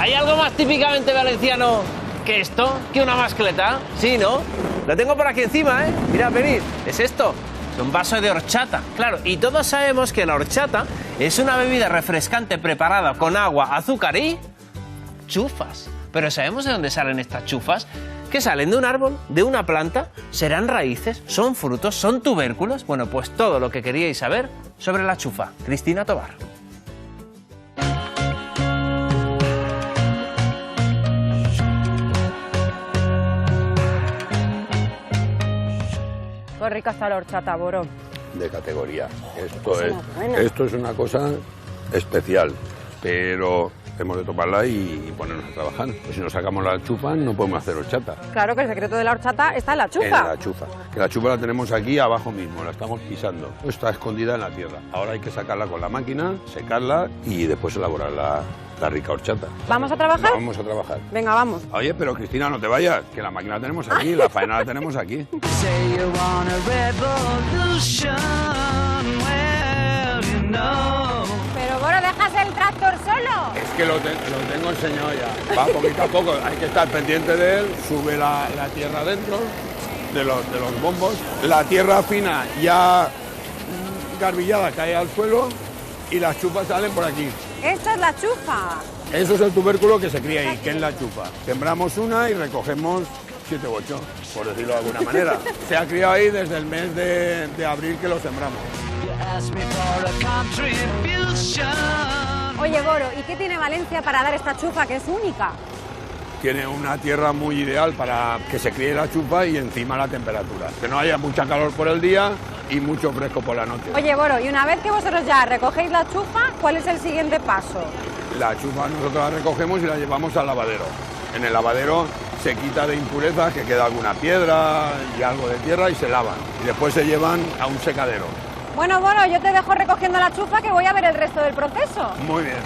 ¿Hay algo más típicamente valenciano que esto? ¿Que una mascleta? Sí, ¿no? Lo tengo por aquí encima, ¿eh? Mirad, venid. Es esto. Es un vaso de horchata. Claro, y todos sabemos que la horchata es una bebida refrescante preparada con agua, azúcar y chufas. Pero ¿sabemos de dónde salen estas chufas? ¿Que salen de un árbol, de una planta? ¿Serán raíces? ¿Son frutos? ¿Son tubérculos? Bueno, pues todo lo que queríais saber sobre la chufa. Cristina Tobar. Qué rica está la horchata, Boro. De categoría. Esto es una cosa especial, pero hemos de tomarla y ponernos a trabajar. Pues si no sacamos la chufa no podemos hacer horchata. Claro que el secreto de la horchata está en la chufa. En la chufa. Que la chufa la tenemos aquí abajo mismo, la estamos pisando. Está escondida en la tierra. Ahora hay que sacarla con la máquina, secarla y después elaborar la rica horchata. ¿Vamos a trabajar? Vamos a trabajar. Venga, vamos. Oye, pero Cristina, no te vayas, que la máquina la tenemos aquí, la faena la tenemos aquí. Pero Boro, ¿dejas el tractor solo? Es que lo tengo enseñado ya. Va poquito a poco, hay que estar pendiente de él. Sube la tierra dentro de los bombos. La tierra fina ya garbillada cae al suelo y las chupas salen por aquí. Esta es la chufa. Eso es el tubérculo que se cría ahí, que es la chufa. Sembramos una y recogemos 7 u 8, por decirlo de alguna manera. Se ha criado ahí desde el mes de abril que lo sembramos. Oye, Boro, ¿y qué tiene Valencia para dar esta chufa que es única? Tiene una tierra muy ideal para que se críe la chufa y encima la temperatura. Que no haya mucha calor por el día y mucho fresco por la noche. Oye, Boro, y una vez que vosotros ya recogéis la chufa, ¿cuál es el siguiente paso? La chufa nosotros la recogemos y la llevamos al lavadero. En el lavadero se quita de impurezas, que queda alguna piedra y algo de tierra y se lavan. Y después se llevan a un secadero. Bueno, Boro, yo te dejo recogiendo la chufa que voy a ver el resto del proceso. Muy bien.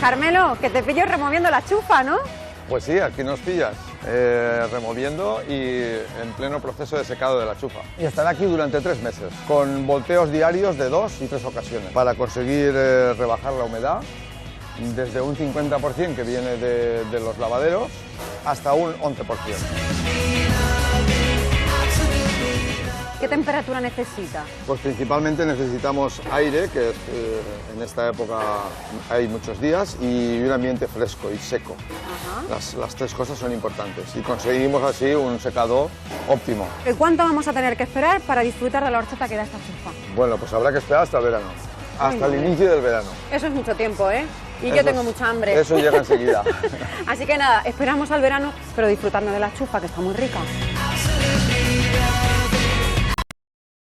Carmelo, que te pillo removiendo la chufa, ¿no? Pues sí, aquí nos pillas, removiendo y en pleno proceso de secado de la chufa. Y estará aquí durante 3 meses, con volteos diarios de 2 y 3 ocasiones, para conseguir rebajar la humedad desde un 50% que viene de los lavaderos hasta un 11%. ¿Qué temperatura necesita? Pues principalmente necesitamos aire, que en esta época hay muchos días, y un ambiente fresco y seco. Las 3 cosas son importantes y conseguimos así un secado óptimo. ¿Y cuánto vamos a tener que esperar para disfrutar de la horchata que da esta chufa? Bueno, pues habrá que esperar hasta el verano, hasta el inicio del verano. Eso es mucho tiempo, ¿eh? Y yo tengo mucha hambre. Eso llega enseguida. Así que nada, esperamos al verano, pero disfrutando de la chufa, que está muy rica.